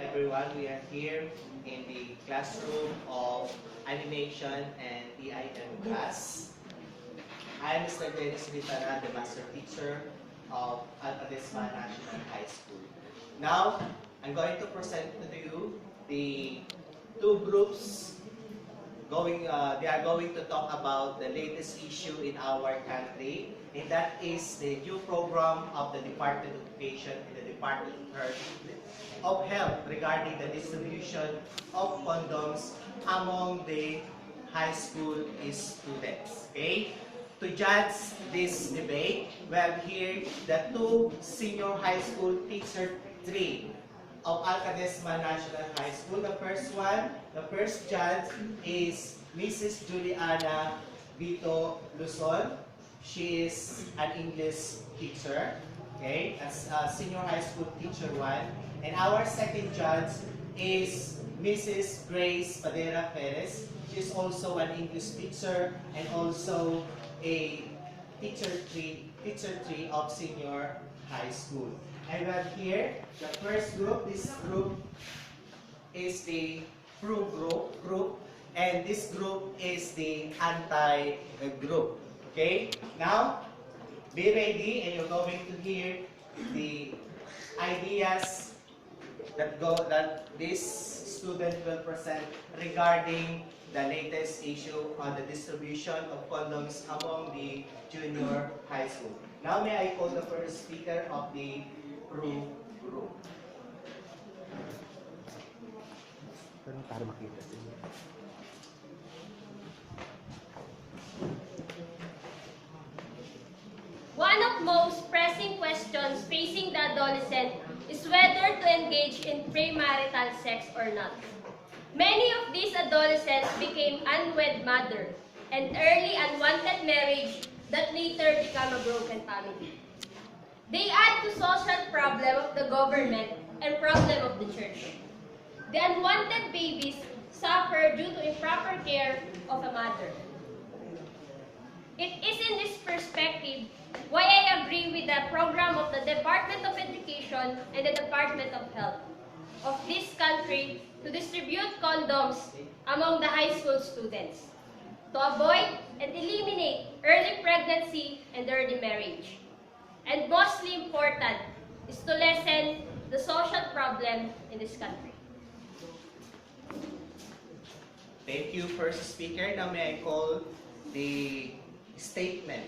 everyone. We are here in the classroom of animation and EIM class. I am Mr. Dennis Ritana, the master teacher of Alcadesma National High School. Now, I'm going to present to you the two groups they are going to talk about the latest issue in our country, and that is the new program of the Department of Education and the Department of Health regarding the distribution of condoms among the high school students. Okay? To judge this debate, we have here the two senior high school teacher 3 of Alcadesma National High School. The first judge is Mrs. Juliana Vito Luzon. She is an English teacher, okay, as a senior high school teacher 1. And our second judge is Mrs. Grace Padera Perez. She is also an English teacher and also a teacher 3 of senior high school. And we have here the first group. This group is the pro group, and this group is the anti group. Okay? Now, be ready, and you're going to hear the ideas that this student will present regarding the latest issue on the distribution of condoms among the junior high school. Now, may I call the first speaker of the pro group. One of most pressing questions facing the adolescent is whether to engage in premarital sex or not. Many of these adolescents became unwed mother and early unwanted marriage that later become a broken family. They add to social problem of the government and problem of the church. The unwanted babies suffer due to improper care of a mother. It is in this perspective why I agree with the program of the Department of Education and the Department of Health of this country to distribute condoms among the high school students to avoid and eliminate early pregnancy and early marriage. And mostly important is to lessen the social problem in this country. Thank you, first speaker. Now may I call the statement,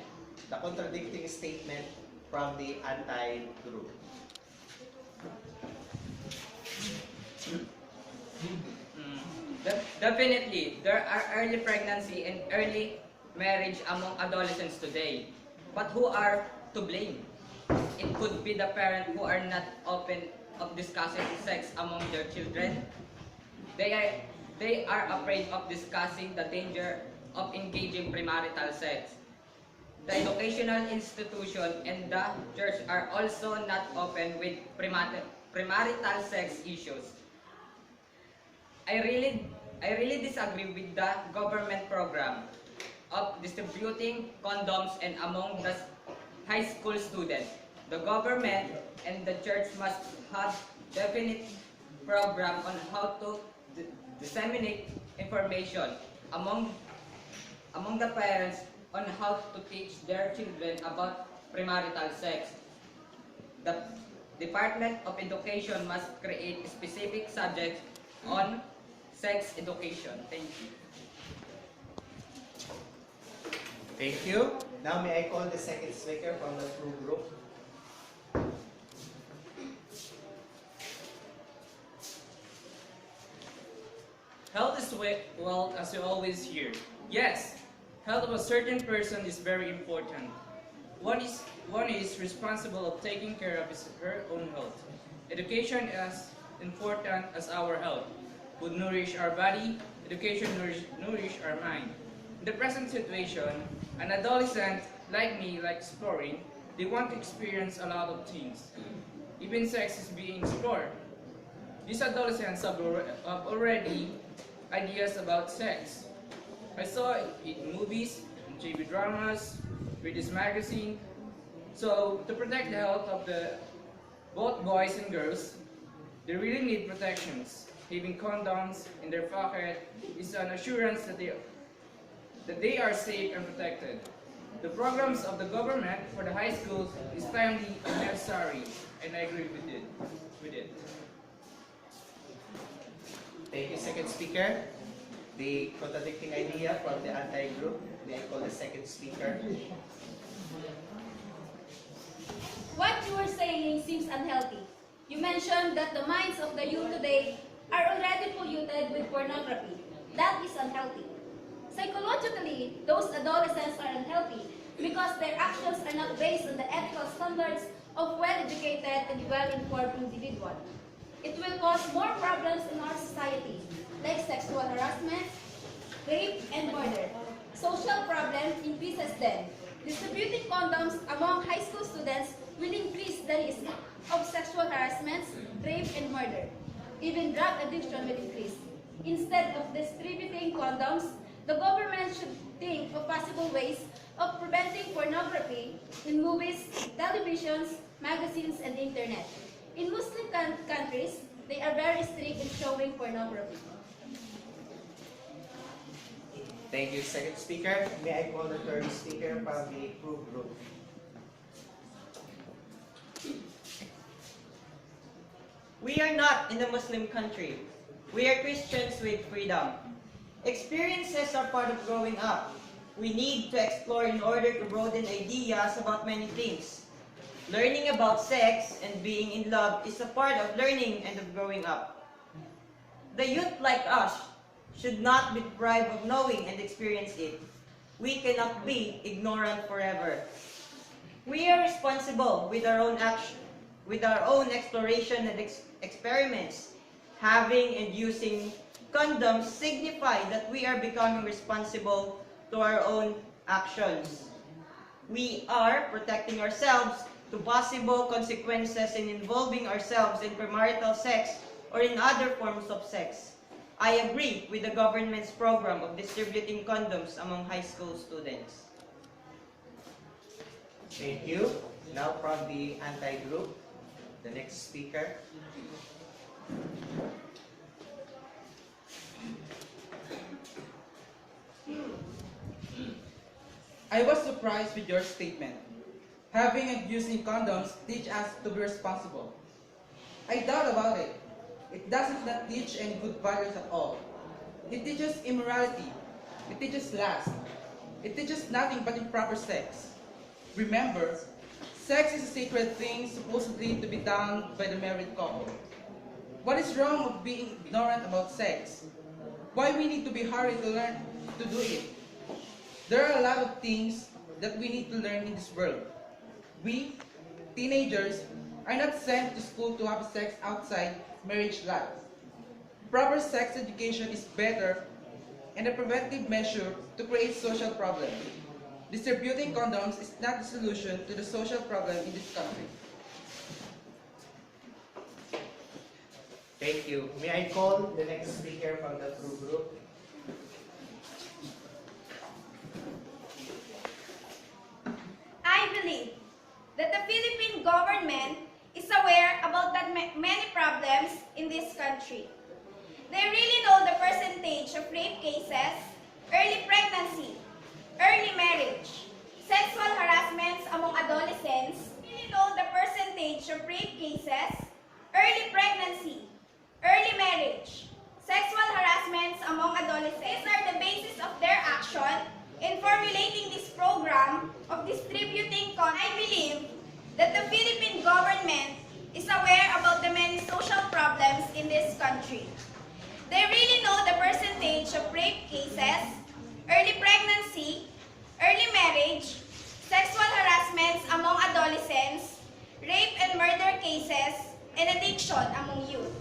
the contradicting statement from the anti-group. Definitely, there are early pregnancy and early marriage among adolescents today. But who are to blame? It could be the parents who are not open of discussing sex among their children. They are afraid of discussing the danger of engaging premarital sex. The educational institution and the church are also not open with premarital sex issues. I really disagree with the government program of distributing condoms and among the high school students. The government and the church must have definite program on how to disseminate information among the parents on how to teach their children about premarital sex. The Department of Education must create specific subjects on sex education. Thank you. Thank you. Now may I call the second speaker from the pro group. Health is wealth, as you always hear. Yes, health of a certain person is very important. One is responsible of taking care of his her own health. Education is important as our health. Would nourish our body, education nourish our mind. In the present situation, an adolescent like me like exploring. They want to experience a lot of things. Even sex is being explored. These adolescents have already ideas about sex. I saw it in movies, in TV dramas, read this magazine. So to protect the health of both boys and girls, They really need protections. Having condoms in their pocket is an assurance that they are safe and protected. The programs of the government for the high schools is timely and necessary, and I agree with it. Thank you, second speaker. The contradicting idea from the anti-group. May I call the second speaker? What you were saying seems unhealthy. You mentioned that the minds of the youth today are already polluted with pornography. That is unhealthy. Psychologically, those adolescents are unhealthy because their actions are not based on the ethical standards of well-educated and well-informed individual. It will cause more problems in our society, like sexual harassment, rape, and murder. Social problem increases then. Distributing condoms among high school students will increase the risk of sexual harassment, rape, and murder. Even drug addiction will increase. Instead of distributing condoms, the government should think of possible ways of preventing pornography in movies, televisions, magazines, and internet. In Muslim countries, they are very strict in showing pornography. Thank you, second speaker. May I call the third speaker from the proof group? We are not in a Muslim country. We are Christians with freedom. Experiences are part of growing up. We need to explore in order to broaden ideas about many things. Learning about sex and being in love is a part of learning and of growing up. The youth like us should not be deprived of knowing and experience it. We cannot be ignorant forever. We are responsible with our own action, with our own exploration and experiments. Having and using condoms signify that we are becoming responsible to our own actions. We are protecting ourselves to possible consequences in involving ourselves in premarital sex or in other forms of sex. I agree with the government's program of distributing condoms among high school students. Thank you. Now from the anti-group, the next speaker. I was surprised with your statement. Having and using condoms teach us to be responsible. I doubt about it. It doesn't not teach any good values at all. It teaches immorality. It teaches lust. It teaches nothing but improper sex. Remember, sex is a sacred thing supposedly to be done by the married couple. What is wrong with being ignorant about sex? Why we need to be hurried to learn to do it? There are a lot of things that we need to learn in this world. We, teenagers, are not sent to school to have sex outside marriage life. Proper sex education is better and a preventive measure to create social problems. Distributing condoms is not the solution to the social problem in this country. Thank you. May I call the next speaker from the proof group? I believe that the Philippine government is aware about that many problems in this country. They really know the percentage of rape cases, early pregnancy, early marriage, sexual harassments among adolescents. They really know the percentage of rape cases, early pregnancy, early marriage, sexual harassments among adolescents. These are the basis of their action in formulating this program of distributing condoms. I believe that the Philippine government is aware about the many social problems in this country. They really know the percentage of rape cases, early pregnancy, early marriage, sexual harassments among adolescents, rape and murder cases, and addiction among youth.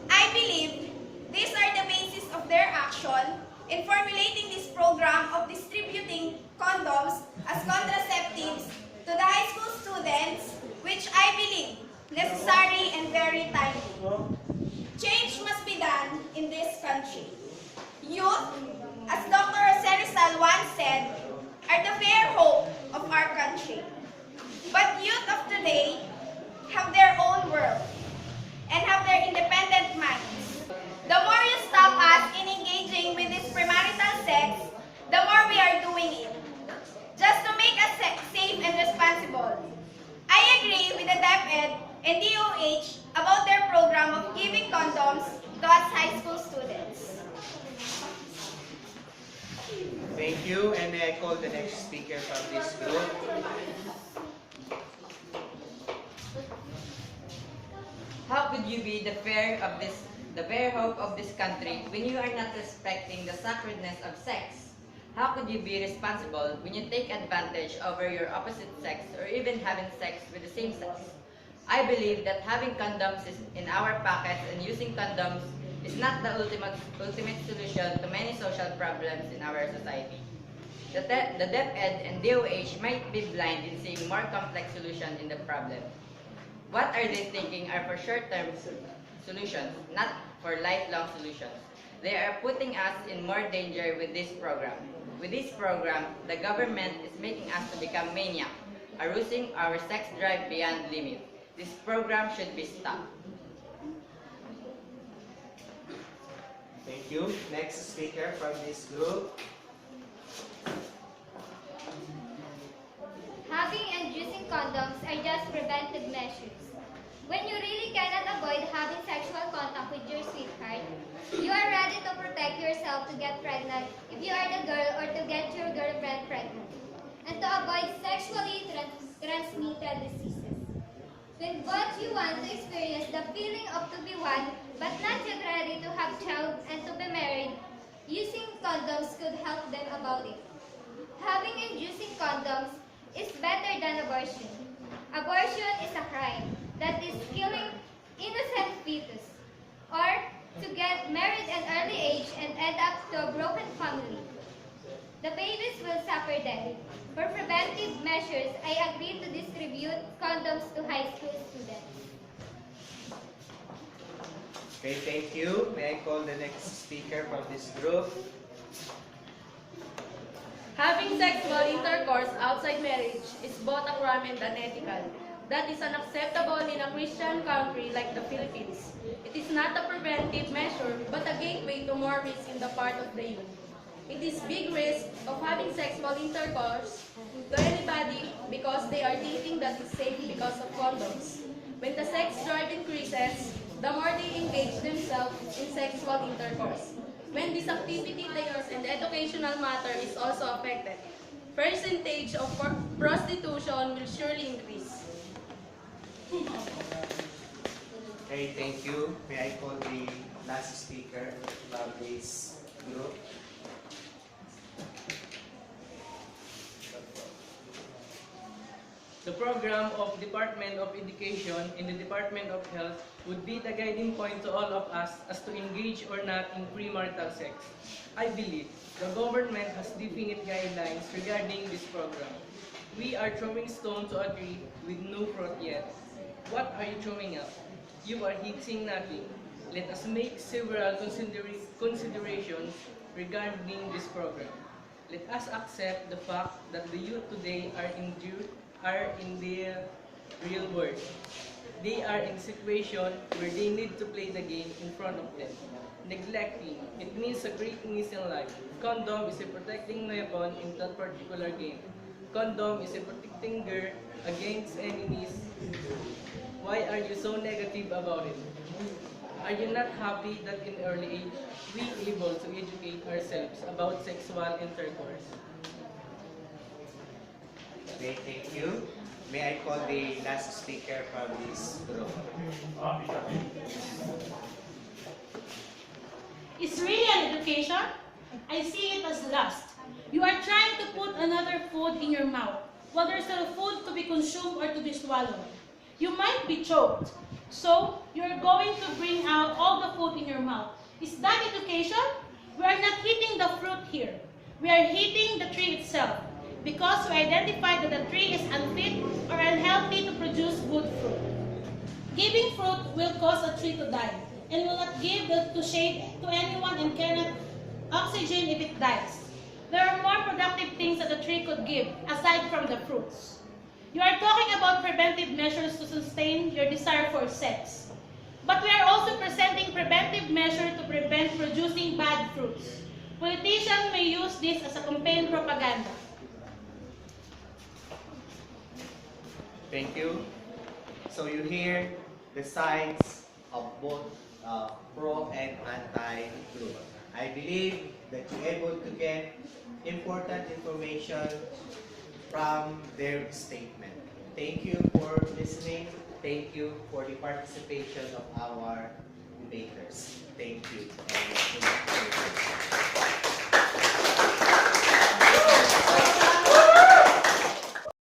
I believe these are the basis of their action in formulating this program of distributing condoms as contraceptives to the high school students, which I believe necessary and very timely. Change must be done in this country. Youth, as Dr. Jose Rizal once said, are the fair hope of our country. But youth of today have their own world and have their knowledge about their program of giving condoms to us high school students. Thank you, and may I call the next speaker from this group? How could you be the fair hope of this country when you are not respecting the sacredness of sex? How could you be responsible when you take advantage over your opposite sex or even having sex with the same sex? I believe that having condoms in our pockets and using condoms is not the ultimate solution to many social problems in our society. The DepEd and DOH might be blind in seeing more complex solutions in the problem. What are they thinking are for short-term solutions, not for lifelong solutions. They are putting us in more danger with this program. With this program, the government is making us to become maniac, arousing our sex drive beyond limit. This program should be stopped. Thank you. Next speaker from this group. Having and using condoms are just preventive measures. When you really cannot avoid having sexual contact with your sweetheart, you are ready to protect yourself to get pregnant if you are the girl or to get your girlfriend pregnant, and to avoid sexually transmitted diseases. When both you want to experience the feeling of to be one, but not yet ready to have child and to be married, using condoms could help them about it. Having and using condoms is better than abortion. Abortion is a crime that is killing innocent fetus, or to get married at an early age and end up to a broken family. The babies will suffer then. For preventive measures, I agreed to distribute condoms to high school students. Okay, thank you. May I call the next speaker from this group? Having sexual intercourse outside marriage is both a crime and unethical. That is unacceptable in a Christian country like the Philippines. It is not a preventive measure, but a gateway to more risk in the part of the youth. It is big risk of having sexual intercourse to anybody because they are thinking that it's safe because of condoms. When the sex drive increases, the more they engage themselves in sexual intercourse. When this activity layers and the educational matter is also affected, percentage of prostitution will surely increase. Okay, thank you. May I call the last speaker from this group? The program of Department of Education and the Department of Health would be the guiding point to all of us as to engage or not in premarital sex. I believe the government has definite guidelines regarding this program. We are throwing stones to a tree with no fruit yet. What are you throwing up? You are hitting nothing. Let us make several considerations regarding this program. Let us accept the fact that the youth today are in the real world. They are in a situation where they need to play the game in front of them. Neglecting, it means a great miss in life. Condom is a protecting weapon in that particular game. Condom is a protecting girl against enemies. Why are you so negative about it? Are you not happy that in early age, we able to educate ourselves about sexual intercourse? Okay, thank you. May I call the last speaker from this group? Is really an education? I see it as lust. You are trying to put another food in your mouth, while there's still food to be consumed or to be swallowed. You might be choked, so you're going to bring out all the food in your mouth. Is that education? We are not hitting the fruit here. We are hitting the tree itself, because we identify that the tree is unfit or unhealthy to produce good fruit. Giving fruit will cause a tree to die, and will not give to shade to anyone and cannot oxygen if it dies. There are more productive things that the tree could give, aside from the fruits. You are talking about preventive measures to sustain your desire for sex. But we are also presenting preventive measures to prevent producing bad fruits. Politicians may use this as a campaign propaganda. Thank you. So you hear the sides of both pro and anti group. I believe that you're able to get important information from their statement. Thank you for listening. Thank you for the participation of our debaters. Thank you. And